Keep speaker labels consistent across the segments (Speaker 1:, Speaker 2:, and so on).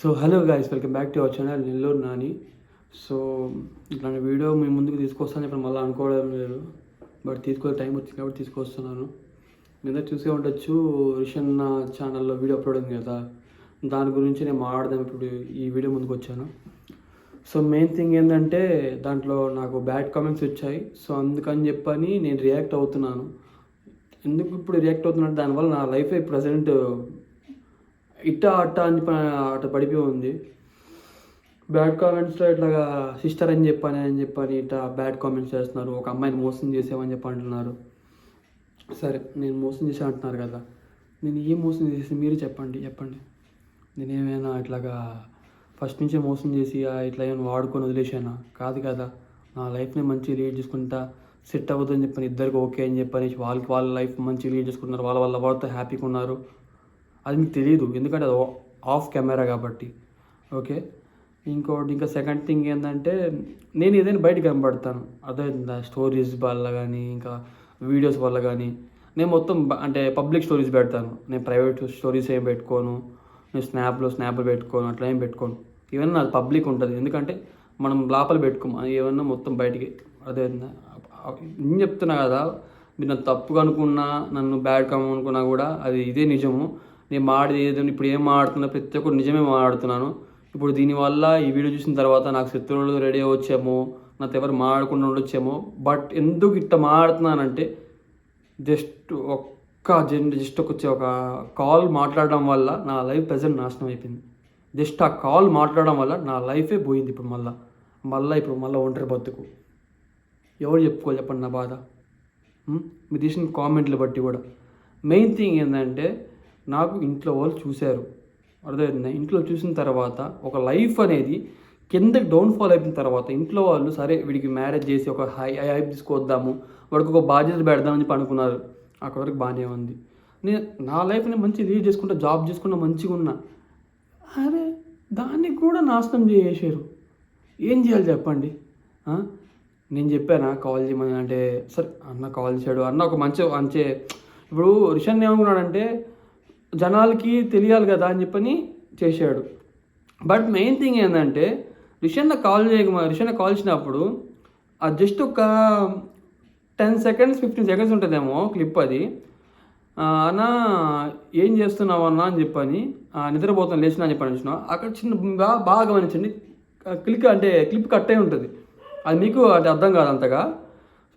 Speaker 1: So hello guys, welcome back to our channel Nellore Nani. So ఇట్లాంటి video మీ ముందుకు తీసుకొస్తాను ఇప్పుడు మళ్ళీ అనుకోవడం లేదు, బట్ తీసుకునే టైం వచ్చింది కాబట్టి తీసుకొస్తున్నాను. మీద చూసే ఉండొచ్చు, రిషన్ ఛానల్లో వీడియో అప్లోడ్ అయింది కదా, దాని గురించి నేను మాట్లాడదాం ఇప్పుడు ఈ వీడియో ముందుకు వచ్చాను. సో మెయిన్ థింగ్ ఏంటంటే దాంట్లో నాకు బ్యాడ్ కామెంట్స్ వచ్చాయి. సో అందుకని చెప్పని నేను రియాక్ట్ అవుతున్నాను. ఎందుకు ఇప్పుడు రియాక్ట్ అవుతున్నాను, దానివల్ల నా లైఫ్ ప్రజెంట్ ఇట్ట అట్ట అని అట్ట పడిపోయి ఉంది. బ్యాడ్ కామెంట్స్లో ఇట్లాగా సిస్టర్ అని చెప్పని ఇట్లా బ్యాడ్ కామెంట్స్ చేస్తున్నారు. ఒక అమ్మాయిని మోసం చేసామని చెప్పి అంటున్నారు. సరే, నేను మోసం చేసా అంటున్నారు కదా, నేను ఏం మోసం చేసి మీరు చెప్పండి. నేనేమైనా ఇట్లాగా ఫస్ట్ నుంచే మోసం చేసి ఇట్లా ఏమైనా వాడుకొని వదిలేసానా? కాదు కదా. నా లైఫ్ని మంచిగా లీడ్ చేసుకుంటా, సెట్ అవ్వదని చెప్పని ఇద్దరికి ఓకే అని చెప్పని వాళ్ళ లైఫ్ మంచిగా లీడ్ చేసుకుంటున్నారు, వాళ్ళ వాళ్ళతో హ్యాపీగా ఉన్నారు. అది మీకు తెలియదు, ఎందుకంటే అది ఆఫ్ కెమెరా కాబట్టి. ఓకే, ఇంకా సెకండ్ థింగ్ ఏంటంటే నేను ఏదైనా బయటకు కనబడతాను, అదే స్టోరీస్ వల్ల కానీ ఇంకా వీడియోస్ వల్ల కానీ. నేను మొత్తం అంటే పబ్లిక్ స్టోరీస్ పెడతాను, నేను ప్రైవేట్ స్టోరీస్ ఏం పెట్టుకోను, నేను స్నాప్లు పెట్టుకోను, అట్లా ఏం పెట్టుకోను. ఏమన్నా అది పబ్లిక్ ఉంటుంది, ఎందుకంటే మనం లోపల పెట్టుకోము, ఏమన్నా మొత్తం బయటికి. అదే నేను చెప్తున్నా కదా, మీరు నన్ను తప్పుగా అనుకున్నా, నన్ను బ్యాడ్ కామెంట్ అనుకున్నా కూడా అది ఇదే నిజము. నేను ఏదో ఇప్పుడు ఏం మాట్లాడుతున్నా ప్రతి ఒక్కరు నిజమే మాట్లాడుతున్నాను. ఇప్పుడు దీనివల్ల ఈ వీడియో చూసిన తర్వాత నాకు శత్రువులు రెడీ అవ్వచ్చేమో, నాతో ఎవరు మాట్లాడకుండా ఉండొచ్చేమో. బట్ ఎందుకు ఇట్లా మాట్లాడుతున్నానంటే జస్ట్ ఒక కాల్ మాట్లాడడం వల్ల నా లైఫ్ ప్రజెంట్ నాశనం అయిపోయింది. జస్ట్ ఆ కాల్ మాట్లాడడం వల్ల నా లైఫే పోయింది. ఇప్పుడు మళ్ళీ ఒంటరి బతుకు. ఎవరు చెప్పుకోవాలి చెప్పండి నా బాధ? మీరు తీసిన కామెంట్లు బట్టి కూడా. మెయిన్ థింగ్ ఏంటంటే నాకు ఇంట్లో వాళ్ళు చూశారు, అర్థమైందా? ఇంట్లో చూసిన తర్వాత ఒక లైఫ్ అనేది కిందకి డౌన్ఫాల్ అయిపోయిన తర్వాత ఇంట్లో వాళ్ళు సరే వీడికి మ్యారేజ్ చేసి ఒక హైప్ తీసుకొద్దాము, వాడికి ఒక బాధ్యత పెడదామని చెప్పి అనుకున్నారు. అక్కడి వరకు బాగానే ఉంది. నేను నా లైఫ్ని మంచి లీడ్ చేసుకుంటా, జాబ్ చేసుకుంటా, మంచిగా ఉన్నా. అరే దాన్ని కూడా నాశనం చేసేసారు. ఏం చేయాలి చెప్పండి? నేను చెప్పానా కాల్ చేయమని? అంటే సరే అన్న కాల్ చేశాడు, అన్న ఒక మంచి ఇప్పుడు రిషన్ ఏమనుకున్నాడంటే జనాలకి తెలియాలి కదా అని చెప్పని చేశాడు. బట్ మెయిన్ థింగ్ ఏంటంటే రిషన్ కాల్ చేసినప్పుడు అది జస్ట్ ఒక 10 seconds 15 seconds ఉంటుందేమో క్లిప్. అది అన్న ఏం చేస్తున్నావు అన్న అని చెప్పని, నిద్రపోతాను లేచిన అని చెప్పని చూసిన అక్కడ చిన్న బాగా గమనించండి, క్లిప్ కట్ అయి ఉంటుంది. అది మీకు అది అర్థం కాదు అంతగా.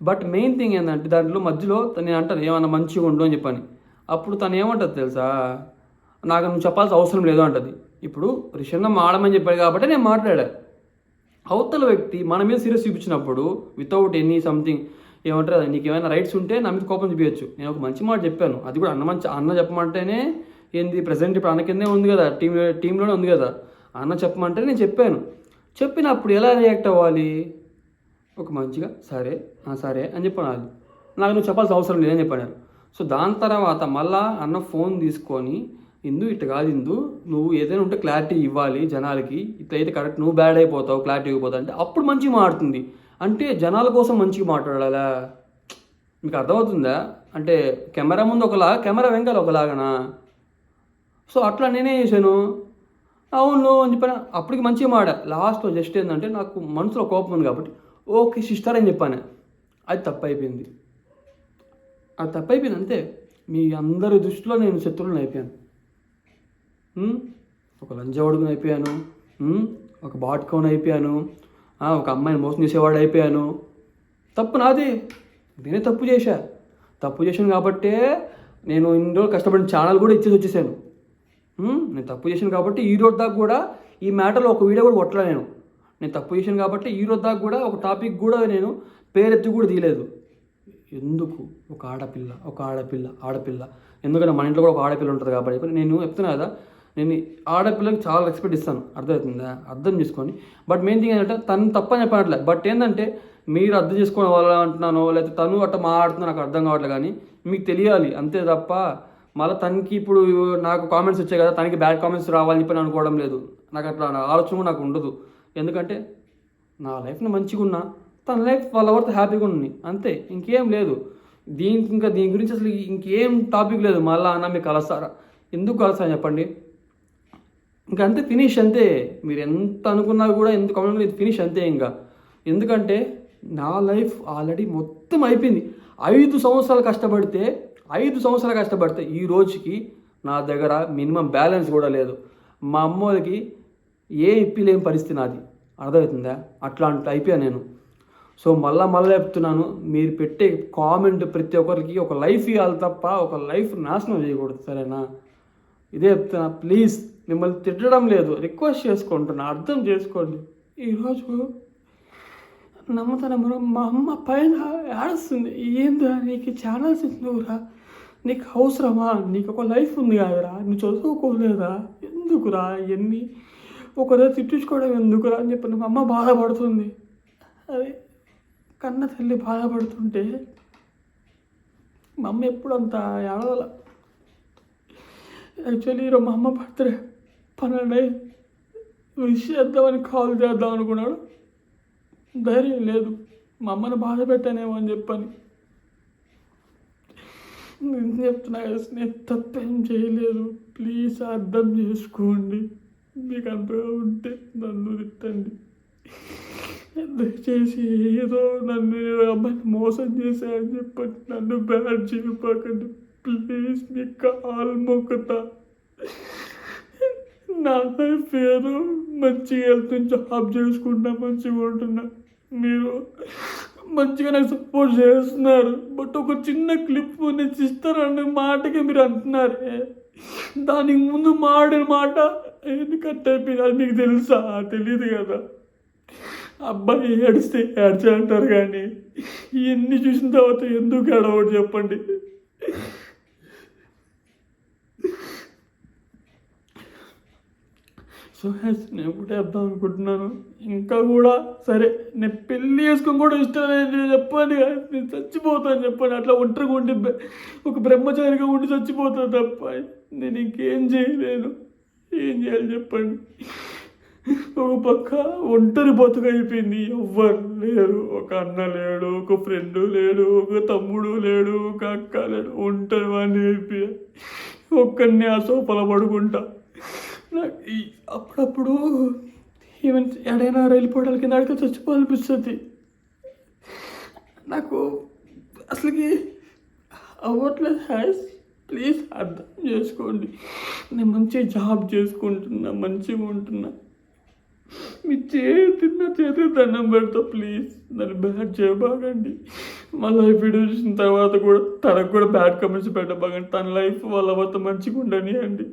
Speaker 1: బట్ మెయిన్ థింగ్ ఏంటంటే దాంట్లో మధ్యలో నేను అంటాను ఏమన్నా మంచిగా ఉండు అని చెప్పని. అప్పుడు తను ఏమంటుంది తెలుసా, నాకు నువ్వు చెప్పాల్సిన అవసరం లేదు అంటది. ఇప్పుడు రిషన్న మాడమని చెప్పాడు కాబట్టి నేను మాట్లాడా. అవతల వ్యక్తి మన మీద సీరియస్ చూపించినప్పుడు వితౌట్ ఎనీ సంథింగ్ ఏమంటారు, నీకు ఏమైనా రైట్స్ ఉంటే నా మీద కోపం చూపించచ్చు. నేను ఒక మంచి మాట చెప్పాను, అది కూడా అన్న చెప్పమంటేనే ఏంది ప్రజెంట్ ఇప్పుడు అన్న కిందే ఉంది కదా, టీంలోనే ఉంది కదా. అన్న చెప్పమంటే నేను చెప్పినప్పుడు ఎలా రియాక్ట్ అవ్వాలి? ఒక మంచిగా సరే అని చెప్పాను. నాకు నువ్వు చెప్పాల్సిన అవసరం లేదని చెప్పాను. సో దాని తర్వాత మళ్ళా అన్న ఫోన్ తీసుకొని ఇట్లా కాదు నువ్వు ఏదైనా ఉంటే క్లారిటీ ఇవ్వాలి జనాలకి, ఇట్లయితే కరెక్ట్ నువ్వు బ్యాడ్ అయిపోతావు, క్లారిటీ ఇవ్వబోతావు అంటే అప్పుడు మంచిగా మాట్లాడుతుంది. అంటే జనాల కోసం మంచిగా మాట్లాడాలా? మీకు అర్థమవుతుందా? అంటే కెమెరా ముందు ఒకలా, కెమెరా వెంకాల ఒకలాగనా? సో అట్లా నేనే చేశాను. అవును అని చెప్పాను, అప్పటికి మంచిగా మాడా. లాస్ట్లో జస్ట్ ఏంటంటే నాకు మనసులో కోపం ఉంది కాబట్టి ఓకే సిస్టర్ అని చెప్పాను. అది తప్పైపోయింది అంతే. మీ అందరి దృష్టిలో నేను శత్రువులను అయిపోయాను, ఒక లంజవాడుకుని అయిపోయాను, ఒక బాట్కౌన్ అయిపోయాను, ఒక అమ్మాయిని మోసం చేసేవాడు అయిపోయాను. తప్పు నాది, నేనే తప్పు చేశాను కాబట్టే నేను ఇన్ని రోజులు కష్టపడిన ఛానల్ కూడా ఇచ్చేసి వచ్చేసాను. నేను తప్పు చేశాను కాబట్టి ఈ రోజు దాకా కూడా ఈ మ్యాటర్లో ఒక వీడియో కూడా కొట్టలే. నేను తప్పు చేశాను కాబట్టి ఈ రోజు దాకా కూడా ఒక టాపిక్ కూడా నేను పేరెత్తి కూడా తీయలేదు. ఎందుకు? ఒక ఆడపిల్ల ఎందుకంటే మన ఇంట్లో కూడా ఒక ఆడపిల్ల ఉంటుంది కాబట్టి నేను చెప్తున్నా కదా, నేను ఆడపిల్లకి చాలా రెస్పెక్ట్ ఇస్తాను, అర్థమవుతుందా? అర్థం చేసుకోండి. బట్ మెయిన్ థింగ్ ఏంటంటే తను తప్పని చెప్పనట్లే, బట్ ఏంటంటే మీరు అర్థం చేసుకోవడం వల్ల అంటున్నాను, లేకపోతే తను అట్లా మాట్లాడుతున్నా నాకు అర్థం కావట్లేదు. కానీ మీకు తెలియాలి అంతే తప్ప మళ్ళీ తనకి ఇప్పుడు నాకు కామెంట్స్ వచ్చాయి కదా, తనకి బ్యాడ్ కామెంట్స్ రావాలని చెప్పి అనుకోవడం లేదు. నాకు అట్లా ఆలోచన కూడా నాకు ఉండదు. ఎందుకంటే నా లైఫ్ని మంచిగా ఉన్నా, తన లైఫ్ వాళ్ళ ఎవరితో హ్యాపీగా ఉంది అంతే, ఇంకేం లేదు. దీని గురించి అసలు ఇంకేం టాపిక్ లేదు. మళ్ళీ అన్న మీకు కలుస్తారా? ఎందుకు కలుస్తాను చెప్పండి? ఇంకా అంతే, ఫినిష్ అంతే. మీరు ఎంత అనుకున్నా కూడా, ఎంత కామెంట్ ఇది ఫినిష్ అంతే ఇంకా. ఎందుకంటే నా లైఫ్ ఆల్రెడీ మొత్తం అయిపోయింది. 5 సంవత్సరాలు కష్టపడితే 5 సంవత్సరాలు కష్టపడితే ఈ రోజుకి నా దగ్గర మినిమం బ్యాలెన్స్ కూడా లేదు. మా అమ్మోళ్ళకి ఏ ఇప్పిలేని పరిస్థితి నాది, అర్థమవుతుందా? అట్లా అయిపోయాను నేను. సో మళ్ళీ చెప్తున్నాను, మీరు పెట్టే కామెంట్ ప్రతి ఒక్కరికి ఒక లైఫ్ ఇవ్వాలి తప్ప ఒక లైఫ్ నాశనం చేయకూడదు, సరేనా? ఇదే చెప్తున్నా. ప్లీజ్, మిమ్మల్ని తిట్టడం లేదు, రిక్వెస్ట్ చేసుకుంటున్నా, అర్థం చేసుకోండి. ఈరోజు నమ్మతానమ్మరు మా అమ్మ పైన ఏడుస్తుంది. ఏందా నీకు ఛానల్స్ ఎందుకురా, నీకు అవసరమా, నీకు ఒక లైఫ్ ఉంది కాదురా, నువ్వు చదువుకోలేదా, ఎందుకురా ఇవన్నీ, ఒకరోజు తిట్టించుకోవడం ఎందుకురా అని చెప్పి మా అమ్మ బాధపడుతుంది. అదే కన్న తల్లి బాధపడుతుంటే మా అమ్మ ఎప్పుడు అంత ఏడవల. యాక్చువల్లీ ఈరోజు మా అమ్మ బర్త్డే 12 విష్ చేద్దామని కాల్ చేద్దాం అనుకున్నాడు, ధైర్యం లేదు. మా అమ్మని బాధ పెట్టానేమో అని చెప్పని నేను చెప్తున్నా కదా, నేను తప్పేం చేయలేదు. ప్లీజ్ అర్థం చేసుకోండి. మీకు అంతగా ఉంటే నన్ను తిట్టండి. దయచేసి ఏదో నన్ను అమ్మాయిని మోసం చేశాయని చెప్పండి, నన్ను బ్యాడ్ చేయకండి ప్లీజ్. మీకు కాలు మొక్కుతా. నా లైఫ్ ఏదో మంచిగా వెళ్తున్నా, జాబ్ చేసుకుంటా, మంచిగా ఉంటున్నా, మీరు మంచిగా నాకు సపోర్ట్ చేస్తున్నారు. బట్ ఒక చిన్న క్లిప్ నేను సిస్టర్ అనే మాటకి మీరు అంటున్నారే, దానికి ముందు మాడిన మాట ఎందుకు కట్ అయిపోయింది అది మీకు తెలుసా? తెలియదు కదా. అబ్బాయి ఏడిస్తే ఏడ్చే అంటారు, కానీ ఇవన్నీ చూసిన తర్వాత ఎందుకు ఏడవడు చెప్పండి? సో నేను కూడా వేద్దాం అనుకుంటున్నాను. ఇంకా కూడా సరే, నేను పెళ్ళి చేసుకొని కూడా ఇష్టం లేదు చెప్పండి, నేను చచ్చిపోతాను చెప్పండి. అట్లా ఒంటరిగా ఉండి ఒక బ్రహ్మచారిగా ఉండి చచ్చిపోతాను తప్ప నేను ఇంకేం చేయలేను. ఏం చేయాలి చెప్పండి? ఒక పక్క ఒంటరి బతుకు అయిపోయింది, ఎవ్వరు లేరు, ఒక అన్న లేడు, ఒక ఫ్రెండు లేడు, ఒక తమ్ముడు లేడు, ఒక అక్క లేడు, ఒంటరి వాడిని అయిపోయా. ఒక్కడిని ఆ సోఫాలో పడుకుంటా. నాకు అప్పుడప్పుడు ఈవెన్ ఎడైనా రైలు పోవడానికి కింద అడిగి చచ్చిపోవాలనిపిస్తుంది. నాకు అసలుకి అవ్వట్లేదు. హ్యాస్ ప్లీజ్ అర్థం చేసుకోండి. నేను మంచిగా జాబ్ చేసుకుంటున్నా, మంచిగా ఉంటున్నా. మీ చేతికి దండం పెడతా, ప్లీజ్ నన్ను బ్యాడ్ చేయబాగండి. మా లైఫ్ వీడియో చూసిన తర్వాత కూడా తనకు కూడా బ్యాడ్ కమెంట్స్ పెట్టబాగండి. తన లైఫ్ వాళ్ళ వద్ద మంచిగా ఉండని అండి.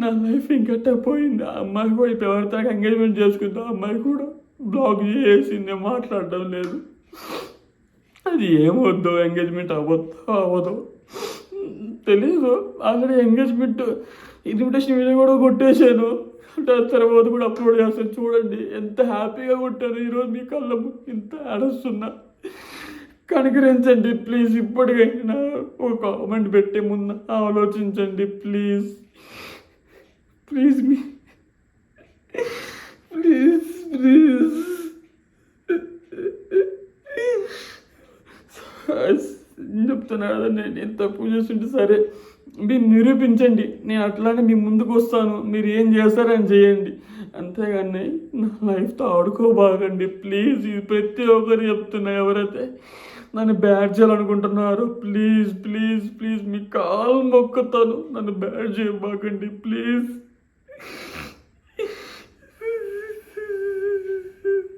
Speaker 1: నా లైఫ్ ఇంకట్టే పోయింది. ఆ అమ్మాయి కూడా ఇప్పుడు ఎవరితో ఎంగేజ్మెంట్ చేసుకుంది, ఆ అమ్మాయి కూడా బ్లాగ్ చేసింది, మాట్లాడడం లేదు. అది ఏమొద్దు, ఎంగేజ్మెంట్ అవ్వదు తెలీదు. ఆల్రెడీ ఎంగేజ్మెంట్ ఇన్విటేషన్ వీడియో కూడా కొట్టేశాను, తర్వాత కూడా అప్లోడ్ చేస్తాను. చూడండి ఎంత హ్యాపీగా కొట్టాను ఈరోజు మీ కళ్ళ ఇంత ఆడస్తున్నా. కనుకరించండి ప్లీజ్. ఇప్పటికైనా ఒక కామెంట్ పెట్టే ముందు ఆలోచించండి please. Please me please please చెప్తున్నా కదా, నేను ఎంత తప్పు చేస్తుంటే సరే మీరు నిరూపించండి. నేను అట్లానే మీ ముందుకు వస్తాను, మీరు ఏం చేస్తారని చేయండి. అంతేగాని నా లైఫ్తో ఆడుకోబాగండి ప్లీజ్. ఇది ప్రతి ఒక్కరు చెప్తున్నా, ఎవరైతే నన్ను బ్యాడ్ చేయాలనుకుంటున్నారో ప్లీజ్ ప్లీజ్ ప్లీజ్ మీ కాలు మొక్కుతాను, నన్ను బ్యాడ్ చేయబాగండి ప్లీజ్.